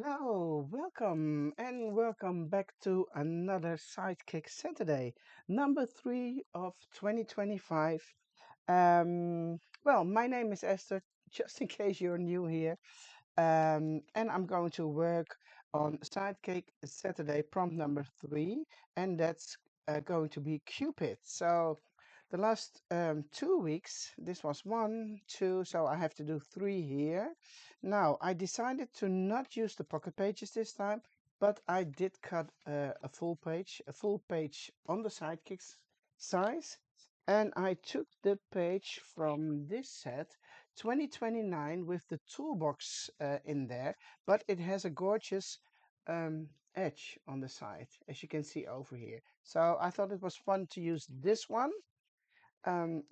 Hello, welcome, and welcome back to another Sidekick Saturday, number 3 of 2025. My name is Esther, just in case you're new here, and I'm going to work on Sidekick Saturday prompt number 3, and that's going to be Cupid. So the last 2 weeks, this was one, two, so I have to do three here. Now, I decided to not use the pocket pages this time, but I did cut a full page on the sidekicks size. And I took the page from this set, 2029, with the toolbox in there, but it has a gorgeous edge on the side, as you can see over here. So I thought it was fun to use this one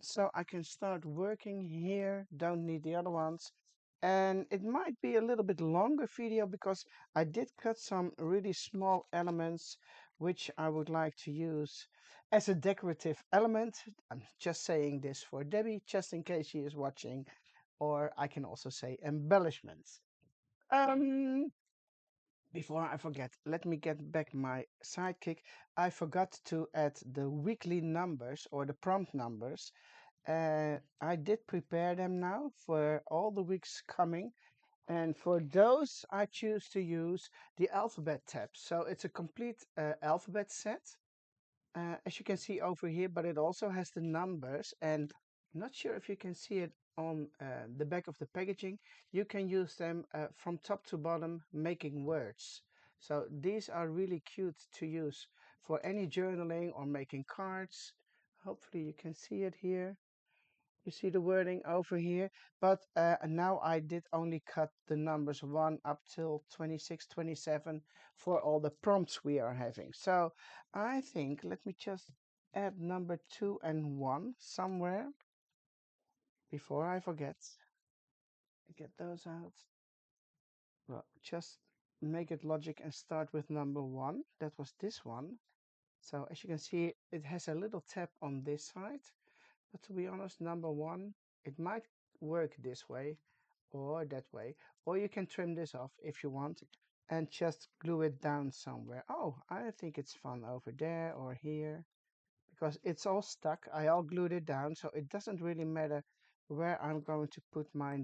so I can start working here, don't need the other ones. And it might be a little bit longer video because I did cut some really small elements which I would like to use as a decorative element. I'm just saying this for Debbie, just in case she is watching, or I can also say embellishments. Um, Before I forget, let me get back my sidekick. I forgot to add the weekly numbers or the prompt numbers. I did prepare them now for all the weeks coming. And for those, I choose to use the alphabet tab. So it's a complete alphabet set, as you can see over here, but it also has the numbers. And I'm not sure if you can see it on the back of the packaging. You can use them from top to bottom, making words. So these are really cute to use for any journaling or making cards. Hopefully you can see it here. You see the wording over here, but now I did only cut the numbers 1 up till 26, 27 for all the prompts we are having. So I think, let me just add number 2 and 1 somewhere before I forget. Get those out. Well, just make it logic and start with number 1. That was this one. So as you can see, it has a little tab on this side. But to be honest, number 1, it might work this way or that way, or you can trim this off if you want and just glue it down somewhere. Oh, I think it's fun over there or here because it's all stuck. I all glued it down, so it doesn't really matter where I'm going to put my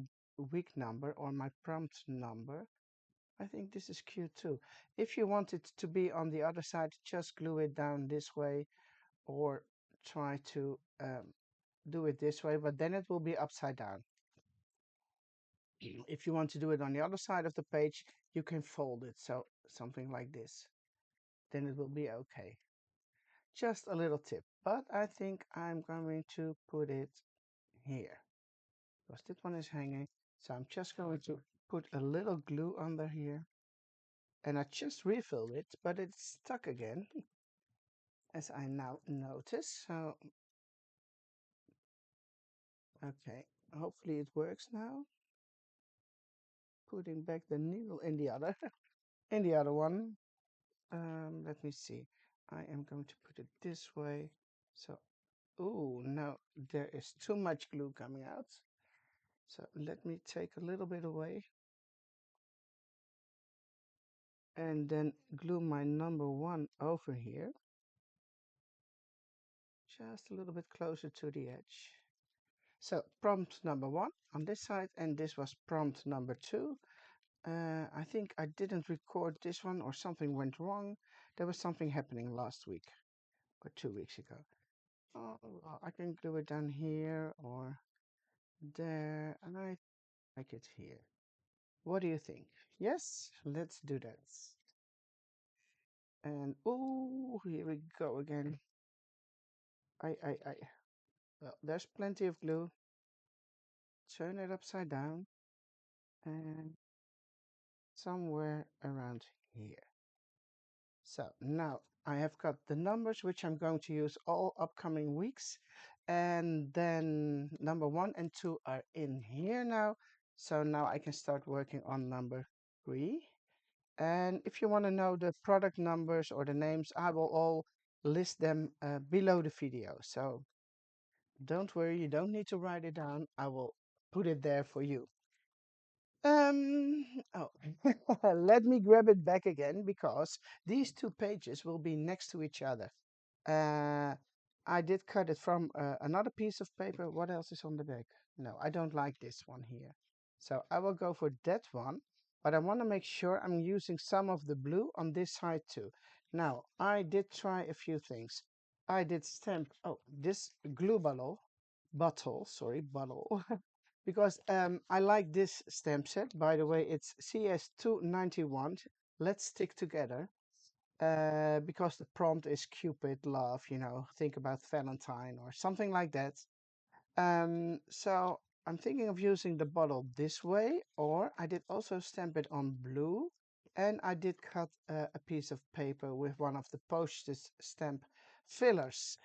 week number or my prompt number. I think this is cute too. If you want it to be on the other side, just glue it down this way or try to do it this way, but then it will be upside down. If you want to do it on the other side of the page, you can fold it, so something like this. Then it will be okay. Just a little tip, but I think I'm going to put it here because this one is hanging. So I'm just going to put a little glue under here, and I just refilled it, but it's stuck again, as I now notice. So, okay, hopefully it works now. Putting back the needle in the other, in the other one. Let me see. I am going to put it this way. So, oh, no, there is too much glue coming out. So let me take a little bit away and then glue my number 1 over here. Just a little bit closer to the edge. So prompt number 1 on this side, and this was prompt number 2. I think I didn't record this one or something went wrong. There was something happening last week or 2 weeks ago. Oh, well, I can glue it down here or there, and I like it here. What do you think? Yes, let's do that. And oh, here we go again. I. Well, there's plenty of glue. Turn it upside down and somewhere around here. So now I have got the numbers which I'm going to use all upcoming weeks. And then number 1 and 2 are in here now. So now I can start working on number 3. And if you want to know the product numbers or the names, I will all list them below the video. So don't worry, you don't need to write it down. I will put it there for you. Um, oh, let me grab it back again because these two pages will be next to each other. Uh, I did cut it from another piece of paper. What else is on the back? No, I don't like this one here. So I will go for that one, but I want to make sure I'm using some of the blue on this side too. Now, I did try a few things. I did stamp, oh, this glue bottle, because I like this stamp set. By the way, it's CS291. Let's stick together. Because the prompt is Cupid, love, think about Valentine or something like that. So I'm thinking of using the bottle this way, or I did also stamp it on blue, and I did cut a piece of paper with one of the postage stamp fillers.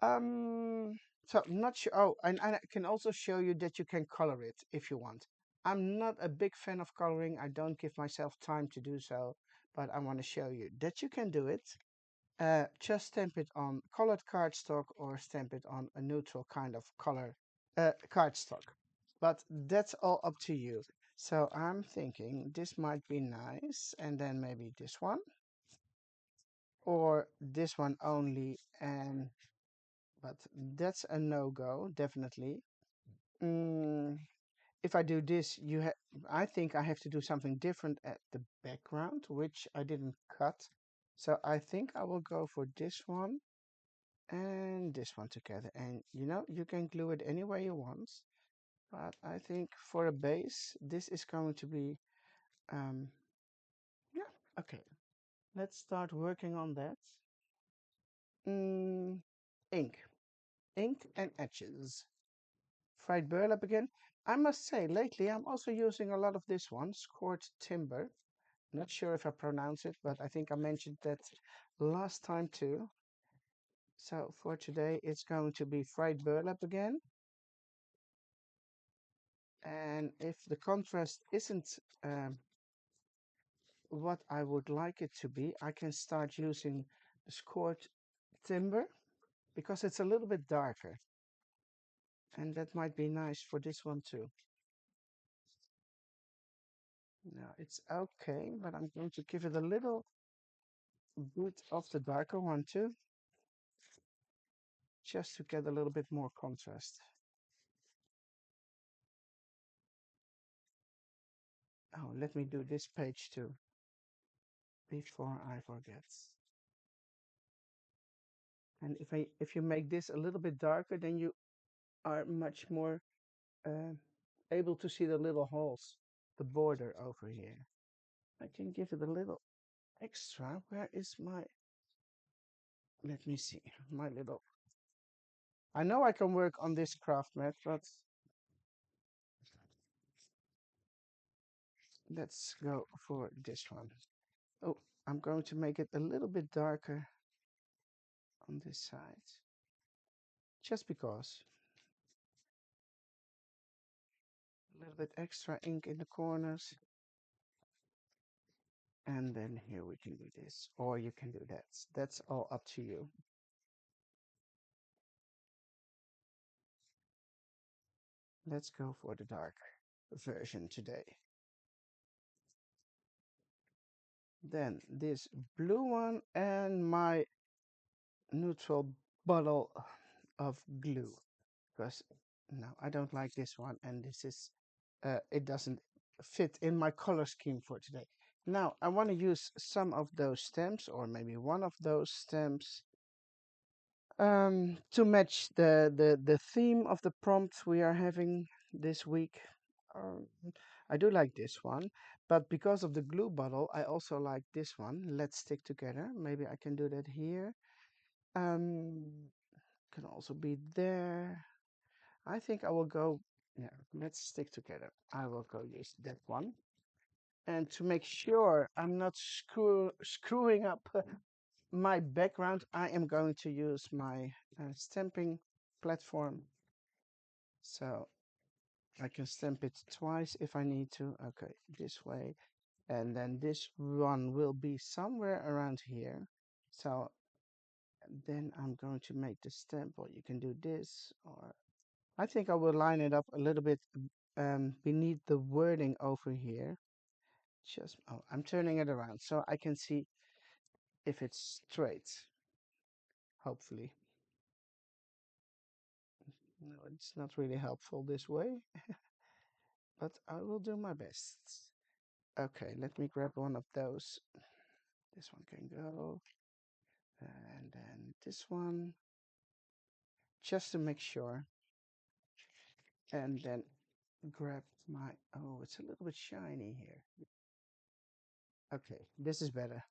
Um, so not sure. Oh, and I can also show you that you can color it if you want. I'm not a big fan of coloring. I don't give myself time to do so, but I want to show you that you can do it. Just stamp it on colored cardstock or stamp it on a neutral kind of color cardstock. But that's all up to you. So I'm thinking this might be nice, and then maybe this one, or this one only, and but that's a no-go, definitely. Mm, if I do this, I think I have to do something different at the background, which I didn't cut. So I think I will go for this one and this one together. And you can glue it any way you want. But I think for a base, this is going to be, um, yeah, okay. Let's start working on that. Mm, ink, ink and edges. Fried burlap again. I must say, lately I'm also using a lot of this one, scored timber. Not sure if I pronounce it, but I think I mentioned that last time too. So for today, it's going to be fried burlap again. And if the contrast isn't what I would like it to be, I can start using scored timber because it's a little bit darker. And that might be nice for this one too. Now it's okay, but I'm going to give it a little bit of the darker one too, just to get a little bit more contrast. Oh, let me do this page too before I forget. And if you make this a little bit darker, then you are much more uh, able to see the little holes, the border over here. I can give it a little extra. Where is my, let me see, my little, I know I can work on this craft mat, but let's go for this one. Oh, I'm going to make it a little bit darker on this side, just because. A little bit extra ink in the corners. And then here we can do this, or you can do that. That's all up to you. Let's go for the dark version today. Then this blue one and my neutral bottle of glue. Because no, I don't like this one, and this is it doesn't fit in my color scheme for today. Now I want to use some of those stamps, or maybe one of those stamps, to match the theme of the prompt we are having this week. Um, I do like this one, but because of the glue bottle, I also like this one. Let's stick together. Maybe I can do that here. Um, can also be there. I think I will go. Yeah, let's stick together. I will go use that one. And to make sure I'm not screwing up my background, I am going to use my stamping platform. So I can stamp it twice if I need to. Okay, this way. And then this one will be somewhere around here. So then I'm going to make the stamp, or you can do this, or I think I will line it up a little bit beneath the wording over here. Just, oh, I'm turning it around so I can see if it's straight, hopefully. No, it's not really helpful this way, but I will do my best. Okay, let me grab one of those. This one can go, and then this one, just to make sure. And then grab my, oh, it's a little bit shiny here. Okay, this is better.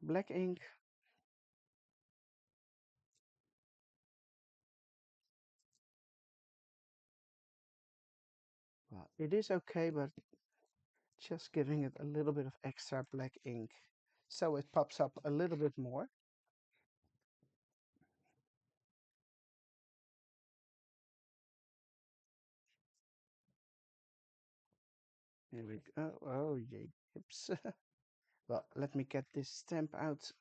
Black ink. Well, it is okay, but just giving it a little bit of extra black ink so it pops up a little bit more. Here we go. Oh, yay. Oops. Well, let me get this stamp out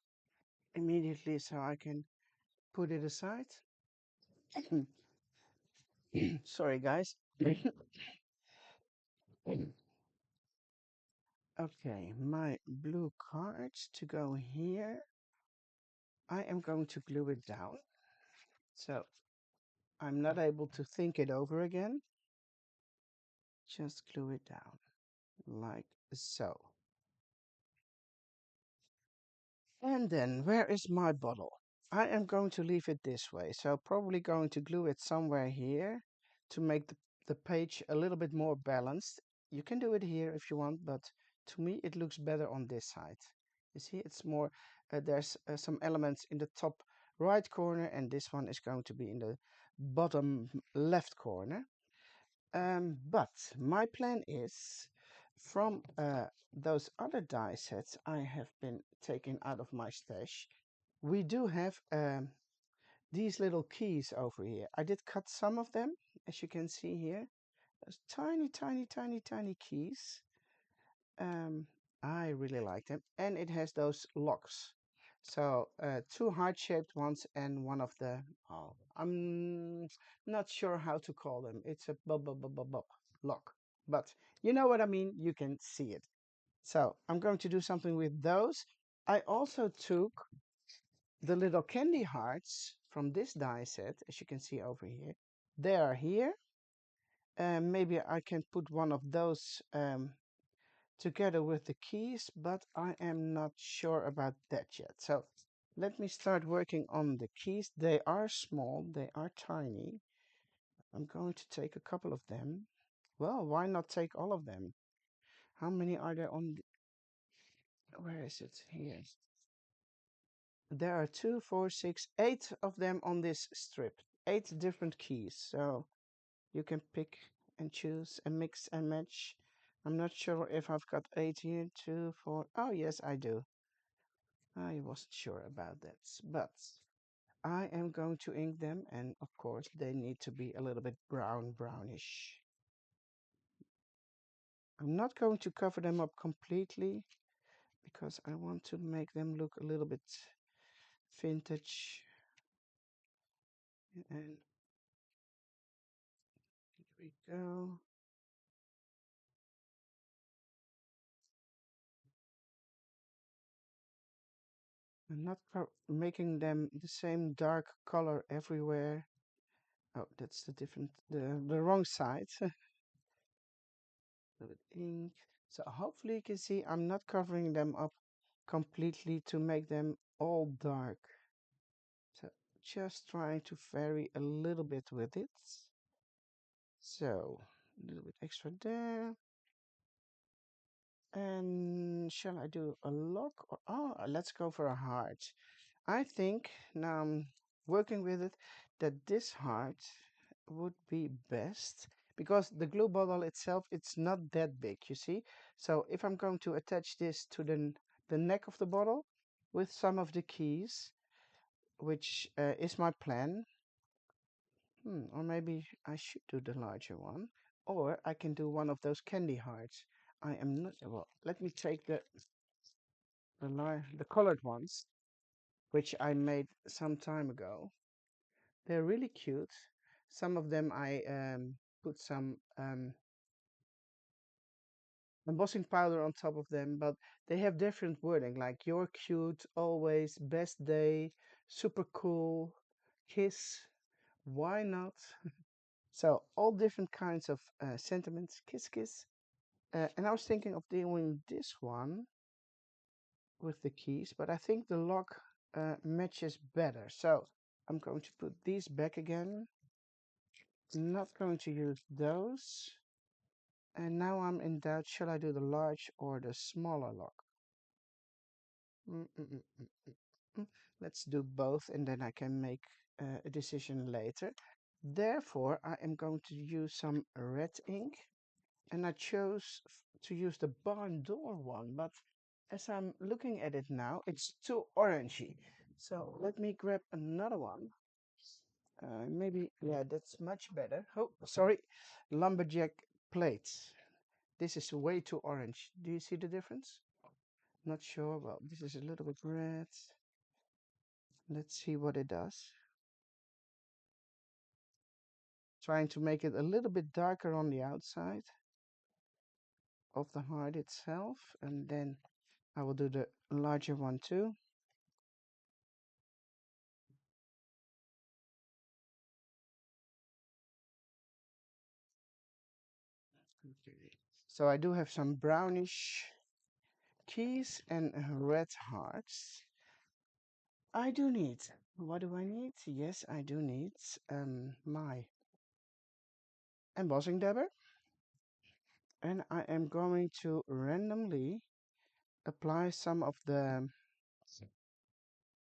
immediately so I can put it aside. Sorry, guys. Okay, my blue cards to go here. I am going to glue it down. So I'm not able to think it over again. Just glue it down like so. And then where is my bottle? I am going to leave it this way. So probably going to glue it somewhere here to make the page a little bit more balanced. You can do it here if you want, but to me it looks better on this side. You see, it's more, there's some elements in the top right corner, and this one is going to be in the bottom left corner. But my plan is from those other die sets I have been taking out of my stash, we do have these little keys over here. I did cut some of them, as you can see here. Those tiny, tiny, tiny, tiny keys. Um, I really like them. And it has those locks. So two heart-shaped ones and one of the, oh, I'm not sure how to call them. It's a lock. But you know what I mean. You can see it. So I'm going to do something with those. I also took the little candy hearts from this die set, as you can see over here. They are here. Maybe I can put one of those together with the keys, but I am not sure about that yet. So let me start working on the keys. They are small, they are tiny. I'm going to take a couple of them. Well, why not take all of them? How many are there on where is it? Here. There are 2, 4, 6, 8 of them on this strip. 8 different keys. So you can pick and choose and mix and match. I'm not sure if I've got 8 here. 2, 4. Oh, yes, I do. I wasn't sure about that, but I am going to ink them, and of course they need to be a little bit brownish. I'm not going to cover them up completely because I want to make them look a little bit vintage. And here we go. I'm not making them the same dark color everywhere. Oh, that's the wrong side. With ink. So hopefully you can see I'm not covering them up completely to make them all dark. So just trying to vary a little bit with it. So a little bit extra there. And shall I do a lock? Or, oh, let's go for a heart. I think now I'm working with it that this heart would be best because the glue bottle itself, it's not that big, you see. So if I'm going to attach this to the neck of the bottle with some of the keys, which is my plan. Or maybe I should do the larger one. Or I can do one of those candy hearts. I am not, well, let me take the colored ones, which I made some time ago. They're really cute. Some of them I put some embossing powder on top of them, but they have different wording like "you're cute," "always," "best day," "super cool," "kiss," "why not." So all different kinds of sentiments. Kiss, kiss. And I was thinking of doing this one with the keys, but I think the lock matches better. So I'm going to put these back again. Not going to use those. And now I'm in doubt, shall I do the large or the smaller lock? Mm, mm, mm, mm, mm, mm. Let's do both and then I can make a decision later. Therefore, I am going to use some red ink and I chose to use the barn door one, but as I'm looking at it now, it's too orangey. So let me grab another one. Maybe, yeah, that's much better. Oh, sorry, lumberjack plates. This is way too orange. Do you see the difference? Not sure. Well, this is a little bit red. Let's see what it does. Trying to make it a little bit darker on the outside of the heart itself. And then I will do the larger one too. Okay. So I do have some brownish keys and red hearts. I do need, what do I need? Yes, I do need my embossing dabber. And I am going to randomly apply some of the,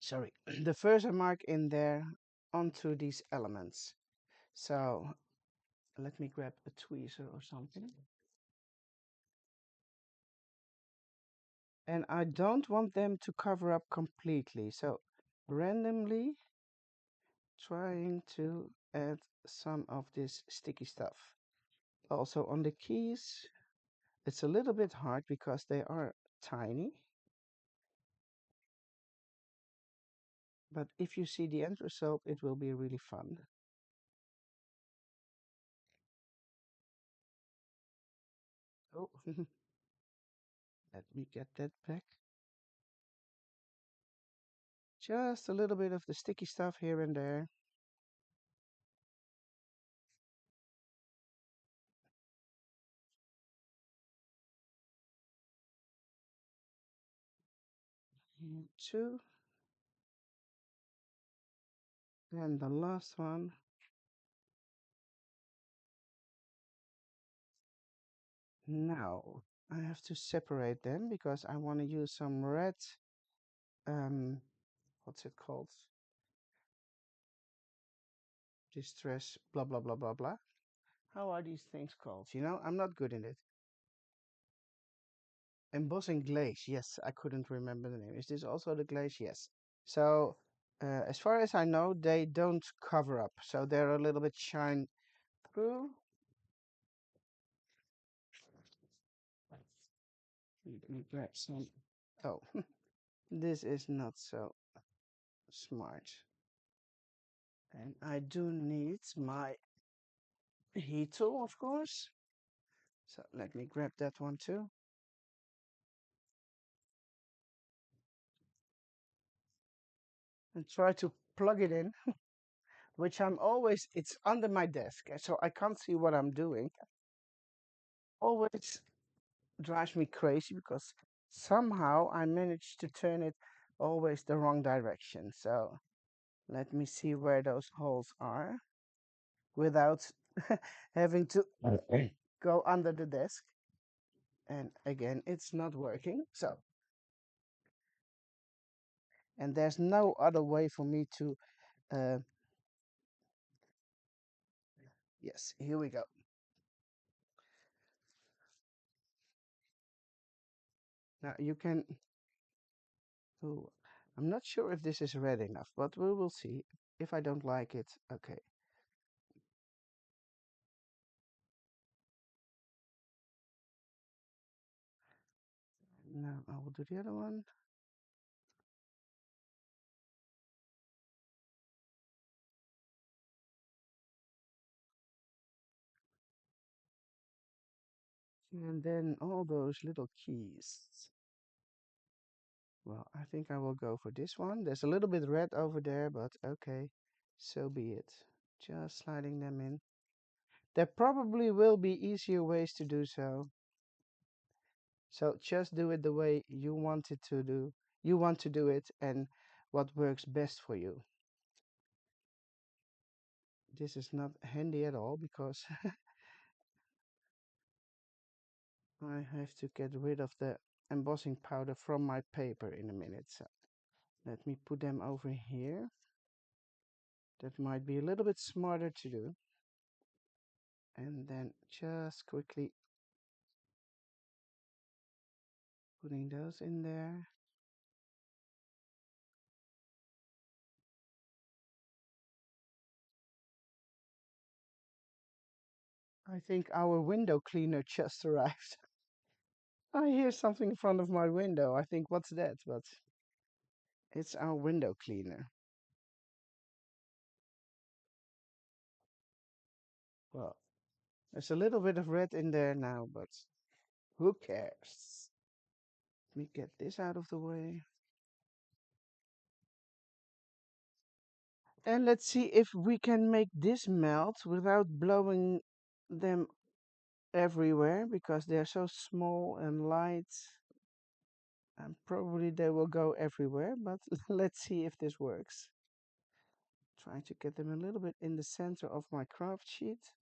sorry, the Versamark in there onto these elements. So let me grab a tweezer or something. And I don't want them to cover up completely. So randomly trying to add some of this sticky stuff. Also on the keys, it's a little bit hard because they are tiny. But if you see the end result, it will be really fun. Oh, let me get that back. Just a little bit of the sticky stuff here and there. And two. And the last one. Now I have to separate them because I want to use some red, what's it called? Distress, blah, blah, blah, blah, blah. How are these things called? You know, I'm not good in it. Embossing glaze. Yes, I couldn't remember the name. Is this also the glaze? Yes. So, as far as I know, they don't cover up. So they're a little bit shine through. Let me grab some. Oh, this is not so smart. And I do need my heat tool, of course. So let me grab that one too. And try to plug it in, which I'm always, it's under my desk, so I can't see what I'm doing. Always drives me crazy because somehow I manage to turn it always the wrong direction. So let me see where those holes are without having to go under the desk. And again, it's not working. So, and there's no other way for me to, uh, yes, here we go. Now you can, ooh, I'm not sure if this is red enough, but we will see. If I don't like it, okay. Now I will do the other one. And then all those little keys. Well, I think I will go for this one. There's a little bit red over there, but okay, so be it. Just sliding them in. There probably will be easier ways to do so. So just do it the way you want it to do. You want to do it and what works best for you. This is not handy at all because I have to get rid of the embossing powder from my paper in a minute. So let me put them over here. That might be a little bit smarter to do. And then just quickly putting those in there. I think our window cleaner just arrived. I hear something in front of my window. I think, what's that? But it's our window cleaner. Well, there's a little bit of red in there now, but who cares? Let me get this out of the way. And let's see if we can make this melt without blowing them everywhere because they're so small and light. And probably they will go everywhere, but let's see if this works. Trying to get them a little bit in the center of my craft sheet.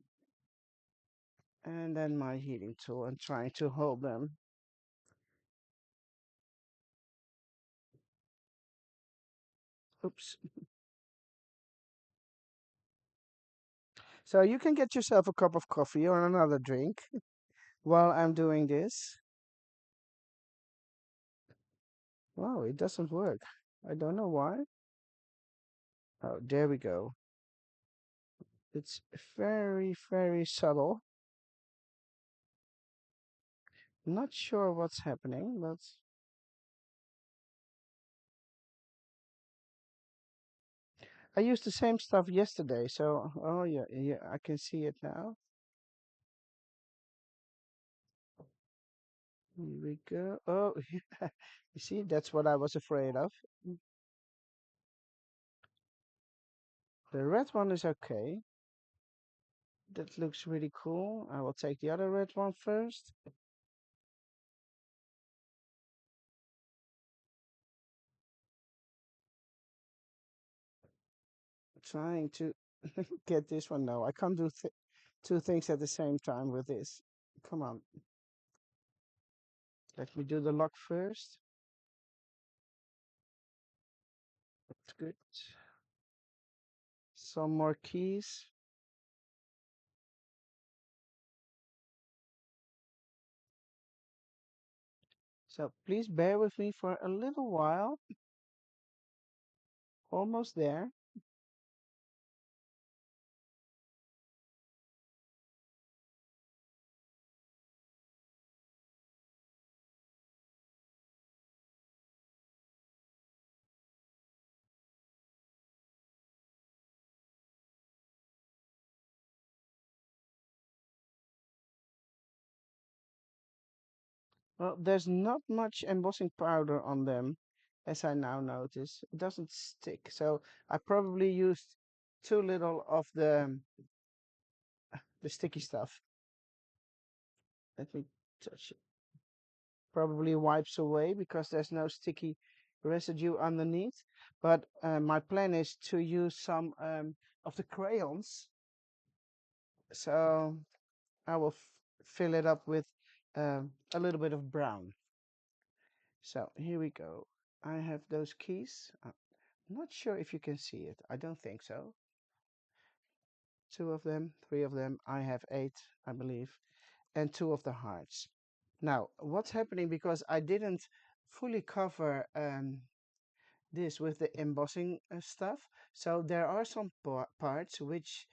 And then my heating tool and trying to hold them. Oops. So you can get yourself a cup of coffee or another drink while I'm doing this. Wow, it doesn't work. I don't know why. Oh, there we go. It's very, very subtle. Not sure what's happening, but I used the same stuff yesterday, so oh yeah, yeah, I can see it now. Here we go. Oh, yeah. You see, that's what I was afraid of. The red one is okay. That looks really cool. I will take the other red one first. Trying to get this one. No, I can't do two things at the same time with this. Come on. Let me do the lock first. That's good. Some more keys. So please bear with me for a little while. Almost there. Well, there's not much embossing powder on them, as I now notice. It doesn't stick, so I probably used too little of the sticky stuff. Let me touch it. Probably wipes away because there's no sticky residue underneath. But my plan is to use some of the crayons. So I will fill it up with a little bit of brown. So here we go. I have those keys. I'm not sure if you can see it. I don't think so. Two of them, three of them. I have eight, I believe, and two of the hearts. Now, what's happening because I didn't fully cover this with the embossing stuff. So there are some parts which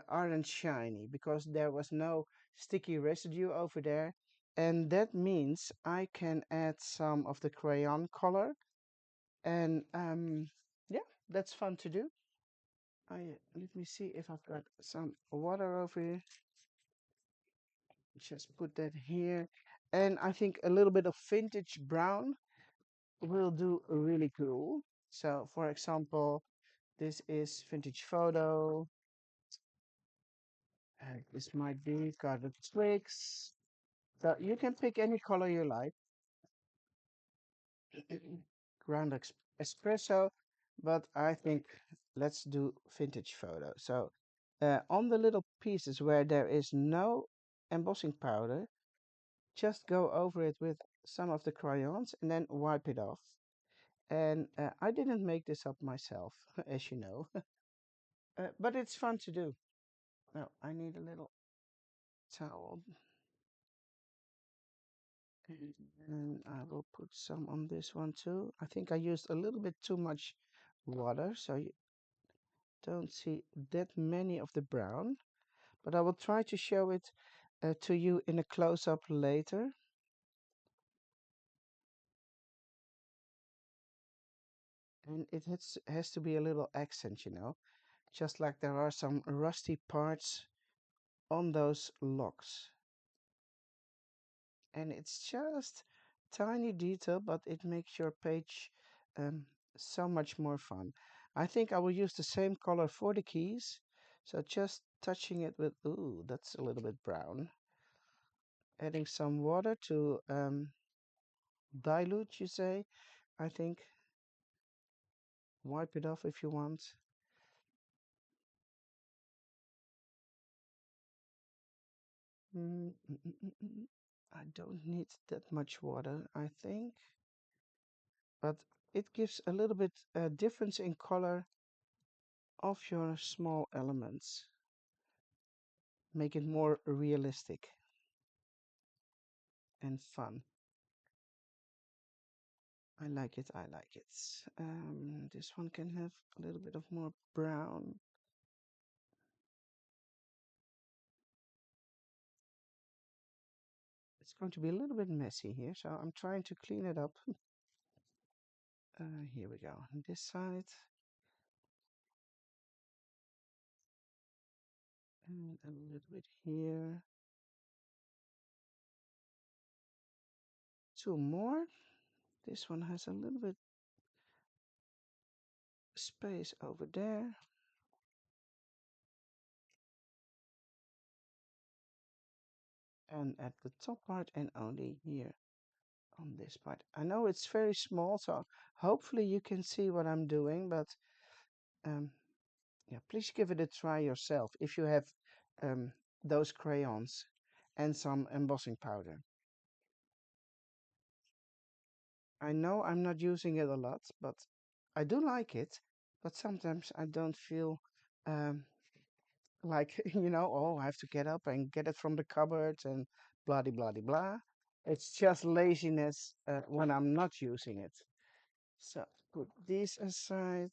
aren't shiny because there was no sticky residue over there. And that means I can add some of the crayon color. And yeah, that's fun to do. Let me see if I've got some water over here. Just put that here. And I think a little bit of vintage brown will do really cool. So for example, this is vintage photo. This might be colored twigs. So you can pick any color you like. Ground espresso, but I think let's do vintage photo. So on the little pieces where there is no embossing powder, just go over it with some of the crayons and then wipe it off. And I didn't make this up myself, as you know, but it's fun to do. Now I need a little towel, and I will put some on this one too. I think I used a little bit too much water, so you don't see that many of the brown, but I will try to show it to you in a close-up later. And it has to be a little accent, just like there are some rusty parts on those locks. And it's just tiny detail, but it makes your page um, so much more fun. I think I will use the same color for the keys. So just touching it with, ooh, that's a little bit brown. Adding some water to dilute, you say, I think. Wipe it off if you want. Mm, mm, mm, mm, mm. I don't need that much water, I think, but it gives a little bit difference in color of your small elements. Make it more realistic and fun. I like it, I like it. This one can have a little bit of more brown. It's going to be a little bit messy here, so I'm trying to clean it up. Here we go. On this side. And a little bit here. Two more. This one has a little bit space over there. And at the top part and only here on this part. I know it's very small, so hopefully you can see what I'm doing, but um, yeah, please give it a try yourself if you have um, those crayons and some embossing powder. I know I'm not using it a lot, but I do like it, but sometimes I don't feel um, like, oh, I have to get up and get it from the cupboard and blah, blah, blah, blah. It's just laziness when I'm not using it. So put these aside.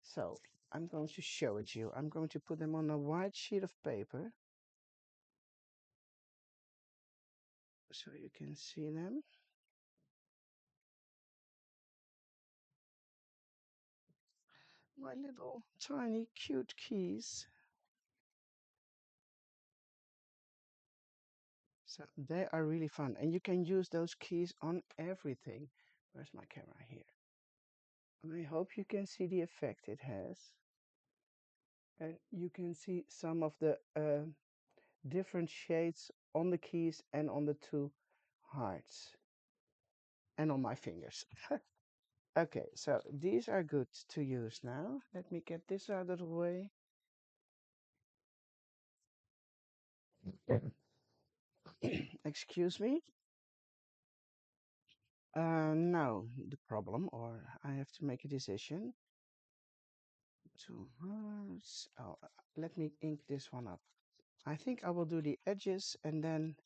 So I'm going to show it to you. I'm going to put them on a white sheet of paper so you can see them. My little tiny cute keys. So they are really fun, and you can use those keys on everything. Where's my camera here? I hope you can see the effect it has. And you can see some of the different shades on the keys and on the two hearts and on my fingers. Okay, so these are good to use now. Let me get this out of the way. Excuse me. Now the problem, or I have to make a decision. Two hearts. Oh, let me ink this one up. I think I will do the edges and then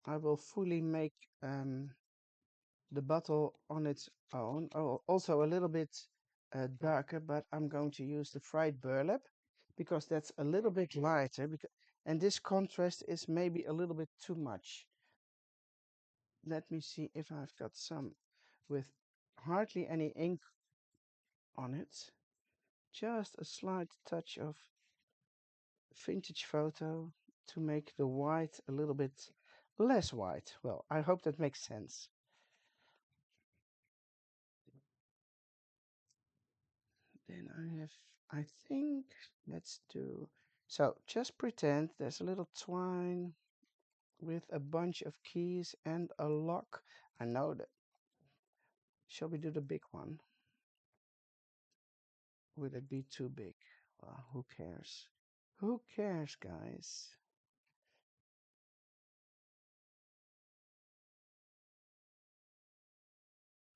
I will fully make the bottle on its own. Oh, also a little bit darker, but I'm going to use the fried burlap because that's a little bit lighter. And this contrast is maybe a little bit too much. Let me see if I've got some with hardly any ink on it. Just a slight touch of vintage photo to make the white a little bit less white. Well, I hope that makes sense. Then I think, let's do, so just pretend there's a little twine with a bunch of keys and a lock. I know that. Shall we do the big one? Will it be too big? Well, who cares? Who cares, guys?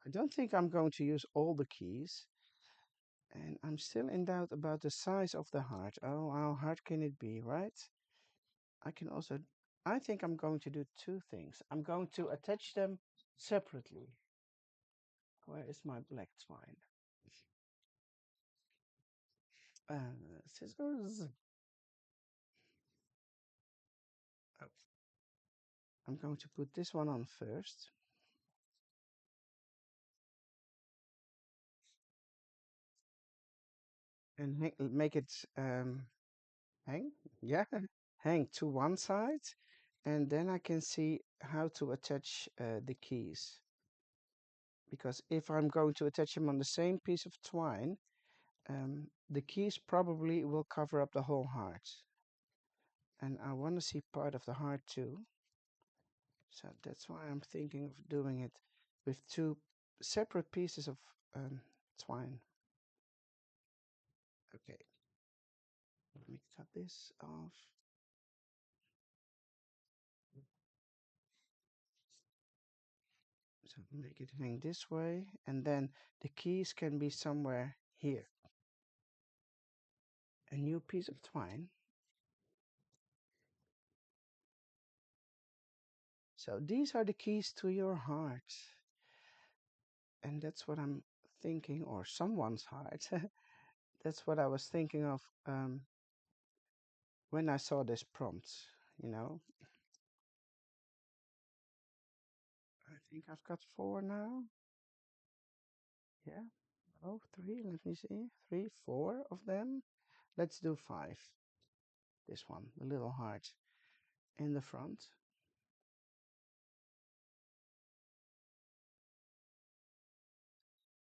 I don't think I'm going to use all the keys. And I'm still in doubt about the size of the heart. Oh, how hard can it be, right? I can also, I think I'm going to do two things. I'm going to attach them separately. Where is my black twine? Scissors. Oh, I'm going to put this one on first and make it hang. Yeah, hang to one side, and then I can see how to attach the keys. Because if I'm going to attach them on the same piece of twine, the keys probably will cover up the whole heart. And I want to see part of the heart too. So that's why I'm thinking of doing it with two separate pieces of twine. Okay, let me cut this off. So make it hang this way, and then the keys can be somewhere here. A new piece of twine. So these are the keys to your heart. And that's what I'm thinking, or someone's heart. That's what I was thinking of when I saw this prompt, you know. I think I've got four now. Yeah. Oh, three. Let me see. Three, four of them. Let's do five. This one, the little heart in the front.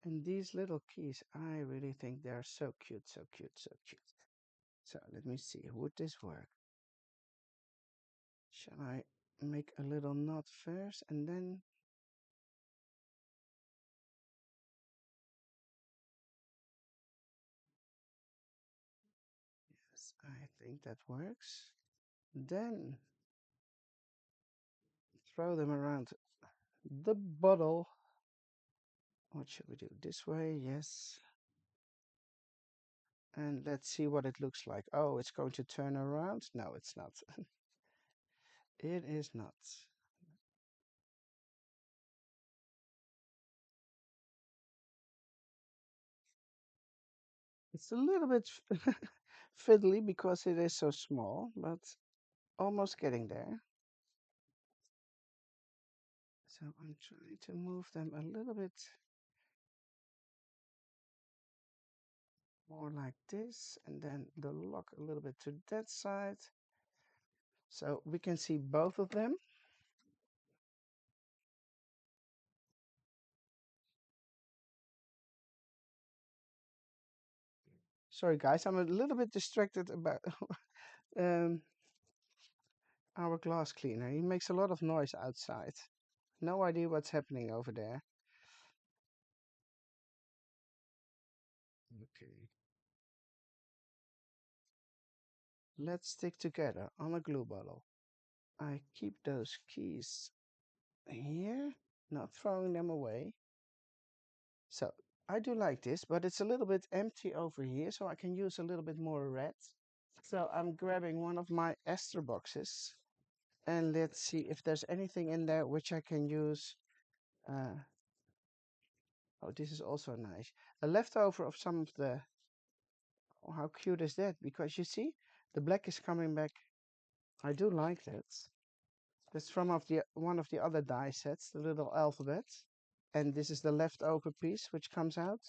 And these little keys, I really think they're so cute, so cute, so cute. So let me see, would this work? Shall I make a little knot first and then? Yes, I think that works. Then throw them around the bottle. What should we do? This way, yes. And let's see what it looks like. Oh, it's going to turn around. No, it's not. It is not. It's a little bit fiddly because it is so small, but almost getting there. So I'm trying to move them a little bit more like this, and then the lock a little bit to that side. So we can see both of them. Sorry guys, I'm a little bit distracted about um, our glass cleaner. He makes a lot of noise outside. No idea what's happening over there. Okay. Let's stick together on a glue bottle. I keep those keys here, not throwing them away. So I do like this, but it's a little bit empty over here, so I can use a little bit more red. So I'm grabbing one of my Esther boxes and let's see if there's anything in there which I can use. Uh, oh, this is also nice. A leftover of some of the, oh, how cute is that? Because you see, the black is coming back. I do like that. That's from of the one of the other die sets, the little alphabet. And this is the leftover piece which comes out.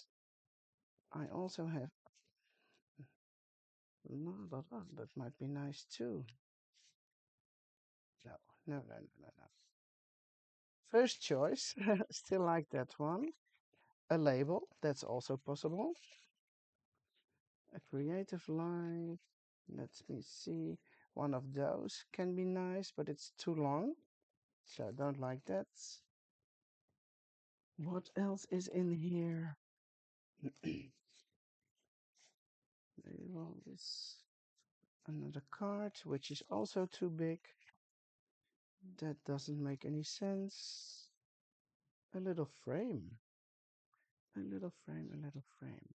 I also have, no, that might be nice too. No, No, no, no, no, no. First choice, still like that one. A label, that's also possible. A creative line. Let me see. One of those can be nice, but it's too long. So I don't like that. What else is in here? Label is another card, which is also too big. That doesn't make any sense. A little frame. A little frame, a little frame.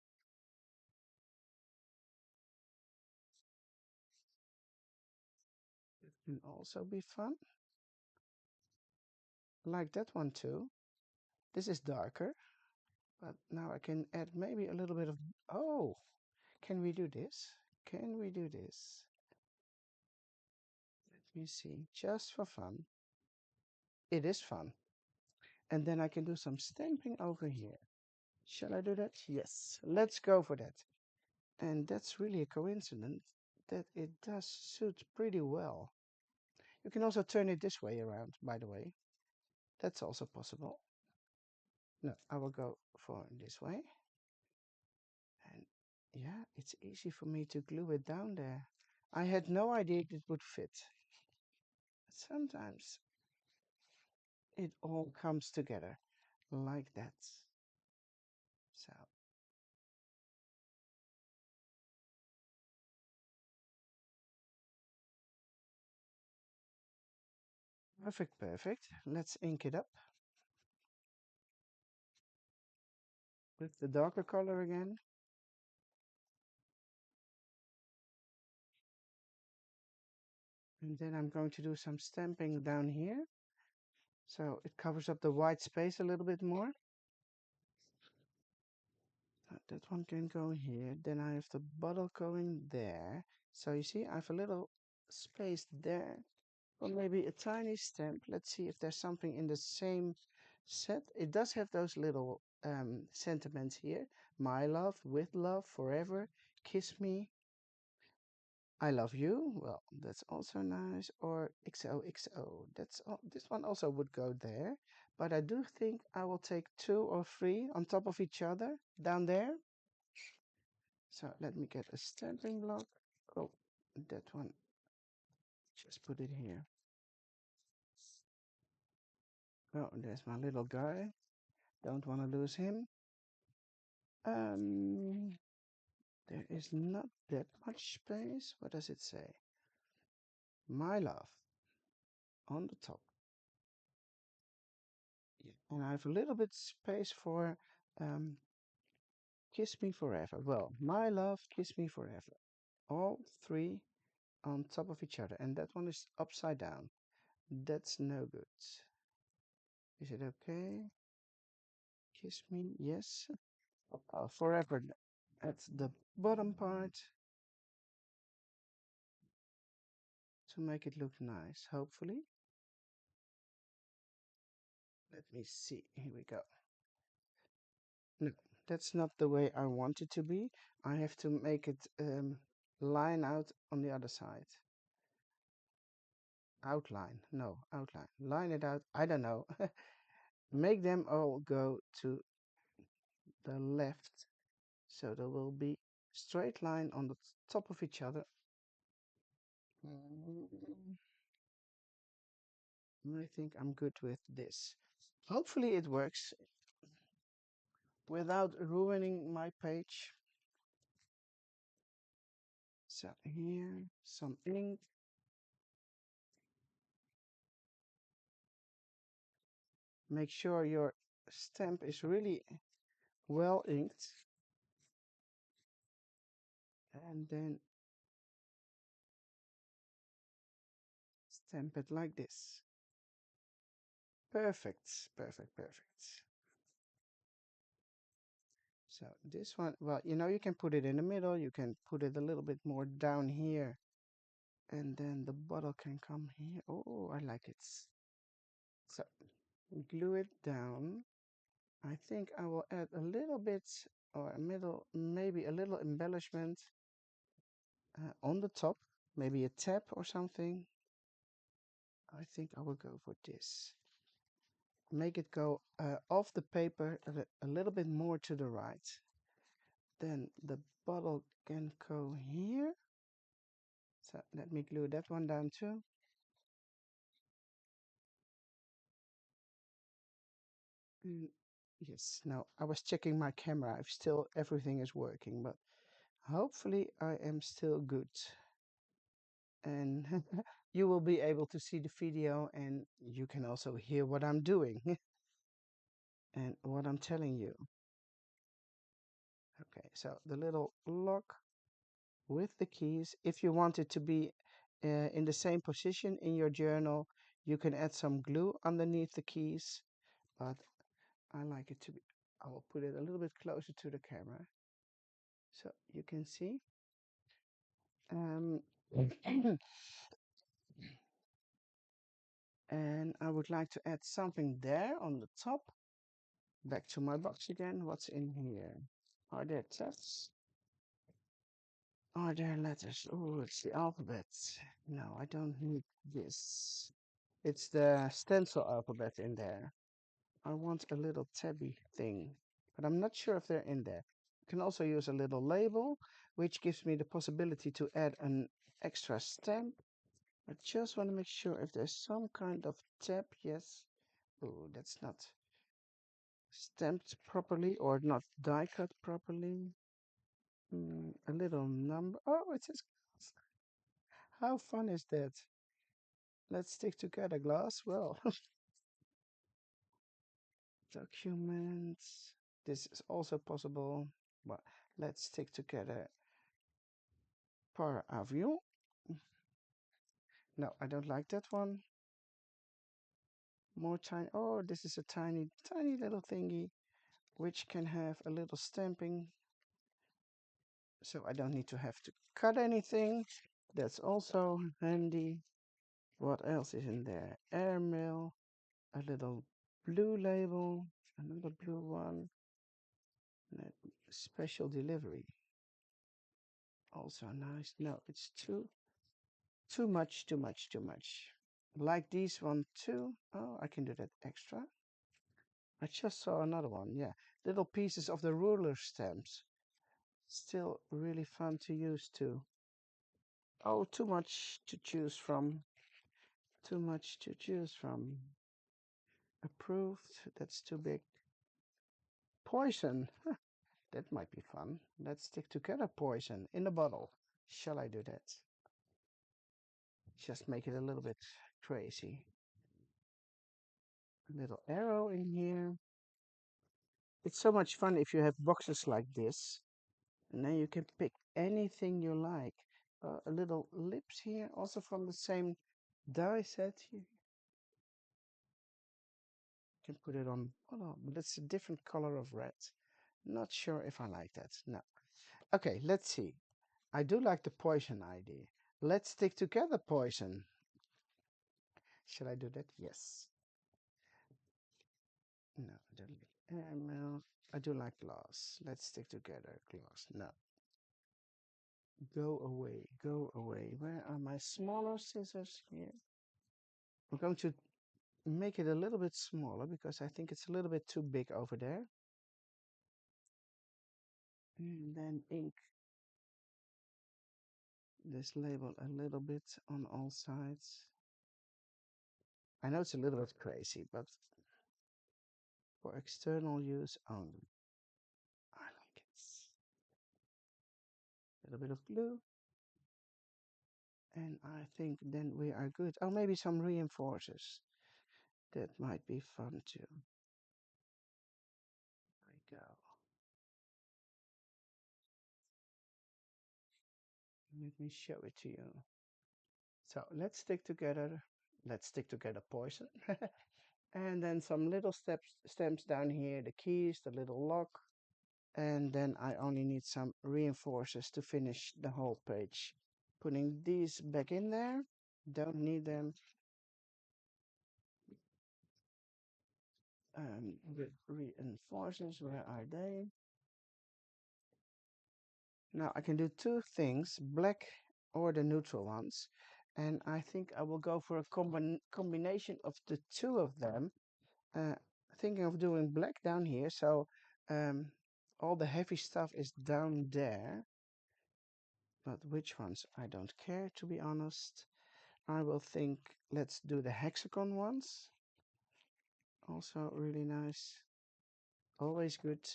It can also be fun. Like that one too. This is darker, but now I can add maybe a little bit of... Oh, can we do this? Can we do this? Let me see, just for fun. It is fun. And then I can do some stamping over here. Shall I do that? Yes, let's go for that. And that's really a coincidence that it does suit pretty well. You can also turn it this way around, by the way. That's also possible. No, I will go for this way. And yeah, it's easy for me to glue it down there. I had no idea it would fit. But sometimes it all comes together like that. So, perfect, perfect. Let's ink it up with the darker color again. And then I'm going to do some stamping down here. So it covers up the white space a little bit more. That one can go here. Then I have the bottle going there. So you see, I have a little space there. Or maybe a tiny stamp. Let's see if there's something in the same set. It does have those little sentiments here. My love, with love, forever, kiss me, I love you. Well, that's also nice. Or XOXO. This one also would go there. But I do think I will take 2 or 3 on top of each other down there. So let me get a stamping block. Oh, that one. Just put it here. Oh, there's my little guy. Don't want to lose him. Um, there is not that much space. What does it say? My love on the top. Yeah. And I have a little bit space for um, kiss me forever. Well, my love, kiss me forever. All 3 on top of each other. And that one is upside down. That's no good. Is it okay? Kiss me, yes. Forever at the bottom part to make it look nice, hopefully. Let me see. Here we go. No, that's not the way I want it to be. I have to make it line out on the other side. Outline. No, outline. Line it out. I don't know. Make them all go to the left. So there will be straight line on the top of each other. I think I'm good with this. Hopefully it works without ruining my page. So here, some ink. Make sure your stamp is really well inked. And then stamp it like this. Perfect, perfect, perfect. So this one, well, you can put it in the middle. You can put it a little bit more down here. And then the bottle can come here. Oh, I like it. So glue it down. I think I will add a little bit or a middle, maybe a little embellishment on the top, maybe a tab or something. I think I will go for this. Make it go off the paper a little bit more to the right. Then the bottle can go here. So let me glue that one down too. Mm, yes, now I was checking my camera if still everything is working, but hopefully I am still good. And you will be able to see the video and you can also hear what I'm doing and what I'm telling you. Okay, so the little lock with the keys. If you want it to be in the same position in your journal, you can add some glue underneath the keys, but I like it to be, I will put it a little bit closer to the camera so you can see. Um, and I would like to add something there on the top. Back to my box again. What's in here? Are there tests? Are there letters? Oh, it's the alphabet. No, I don't need this. It's the stencil alphabet in there. I want a little tabby thing, but I'm not sure if they're in there. I can also use a little label, which gives me the possibility to add an extra stamp. I just want to make sure if there's some kind of tab. Yes. Oh, that's not stamped properly or not die cut properly. A little number. Oh, it says glass. How fun is that? Let's stick together, glass. Well, documents. This is also possible. But let's stick together. Par avion. No, I don't like that one. More tiny. Oh, this is a tiny, tiny little thingy, which can have a little stamping. So I don't need to have to cut anything. That's also handy. What else is in there? Airmail, a little blue label, another blue one, special delivery. Also nice. No, it's too much, too much, too much. Like these one too. Oh, I can do that extra. I just saw another one. Yeah, little pieces of the ruler stamps. Still really fun to use too. Oh, too much to choose from. Too much to choose from. Approved. That's too big. Poison. That might be fun. Let's stick together poison in a bottle. Shall I do that? Just make it a little bit crazy. A little arrow in here. It's so much fun if you have boxes like this. And then you can pick anything you like. A little lips here, also from the same die set. You can put it on, oh no, but it's a different color of red. Not sure if I like that. No. Okay, let's see. I do like the poison idea. Let's stick together poison. Should I do that? Yes. No, I don't like airmail. I do like glass. Let's stick together. Glass. No. Go away. Go away. Where are my smaller scissors here? I'm going to make it a little bit smaller because I think it's a little bit too big over there. And then ink this label a little bit on all sides. I know it's a little bit crazy, but for external use only. I like it. A little bit of glue. And I think then we are good. Oh, maybe some reinforcers. That might be fun too. There we go. Let me show it to you. So let's stick together. Let's stick together poison. And then some little stamps down here, the keys, the little lock. And then I only need some reinforcers to finish the whole page. Putting these back in there. Don't need them. The reinforcers, where are they? Now I can do two things, black or the neutral ones. And I think I will go for a combination of the two of them. Uh, Thinking of doing black down here, so um, all the heavy stuff is down there. But which ones? I don't care, to be honest. I will think, let's do the hexagon ones. Also really nice. Always good.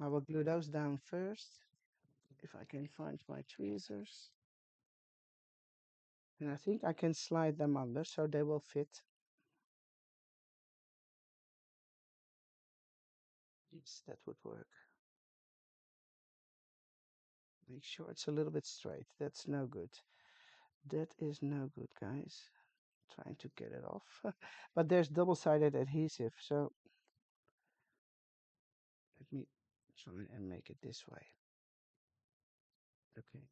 I will glue those down first, if I can find my tweezers. And I think I can slide them under so they will fit. Yes, that would work. Make sure it's a little bit straight. That's no good. That is no good, guys. Trying to get it off. But there's double-sided adhesive, so let me try and make it this way. Okay.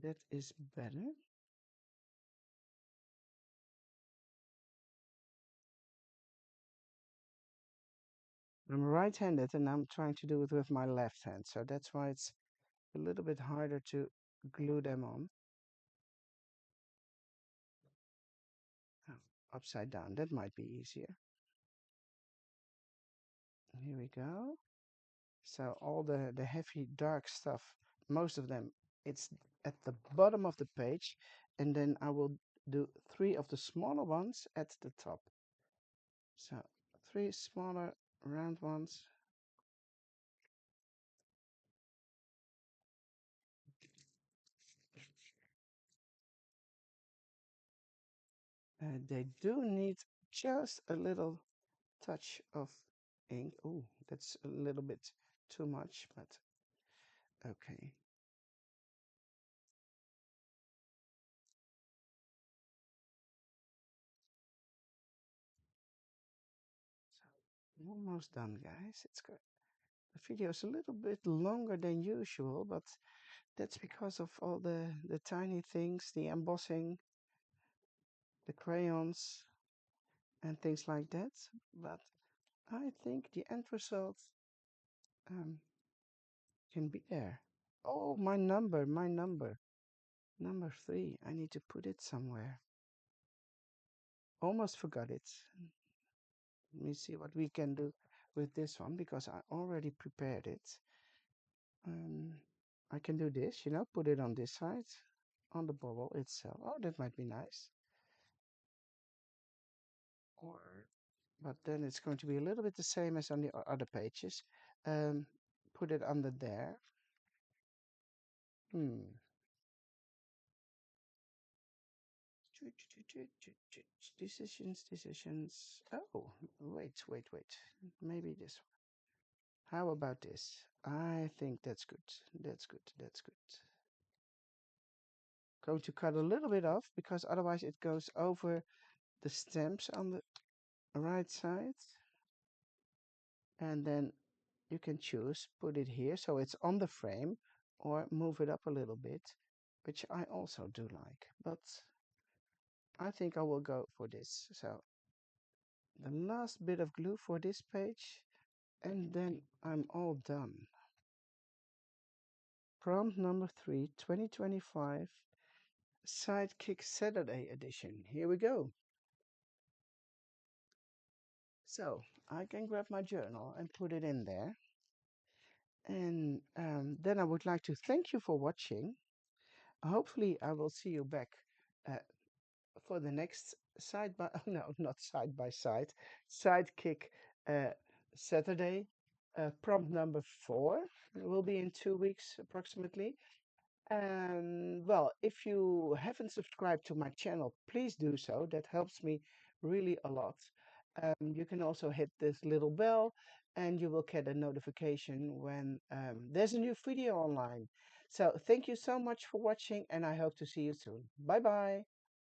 That is better. I'm right-handed and I'm trying to do it with my left hand, so that's why it's a little bit harder to glue them on. Oh, upside down, that might be easier. Here we go. So all the heavy dark stuff, most of them, it's at the bottom of the page, and then I will do 3 of the smaller ones at the top. So 3 smaller round ones. They do need just a little touch of ink. Oh, that's a little bit too much, but okay. So almost done, guys. It's good. The video is a little bit longer than usual, but that's because of all the tiny things, the embossing, the crayons, and things like that. But I think the end result um, can be there. Oh, my number. Number 3. I need to put it somewhere. Almost forgot it. Let me see what we can do with this one because I already prepared it. Um, I can do this, put it on this side, on the bubble itself. Oh, that might be nice. Or, but then it's going to be a little bit the same as on the other pages. Um, put it under there. Hmm. Decisions. Oh, wait. Maybe this one. How about this? I think that's good. That's good. Going to cut a little bit off because otherwise it goes over the stamps on the right side. And then you can choose, put it here so it's on the frame or move it up a little bit, which I also do like. But I think I will go for this. So the last bit of glue for this page and then I'm all done. Prompt number 3, 2025, Sidekick Saturday edition. Here we go. So I can grab my journal and put it in there. And then I would like to thank you for watching. Hopefully I will see you back uh, for the next side by, no, not side by side, Sidekick uh, Saturday. Prompt number 4 will be in 2 weeks approximately. And well, if you haven't subscribed to my channel, please do so. That helps me really a lot. You can also hit this little bell and you will get a notification when there's a new video online. So thank you so much for watching and I hope to see you soon. Bye bye.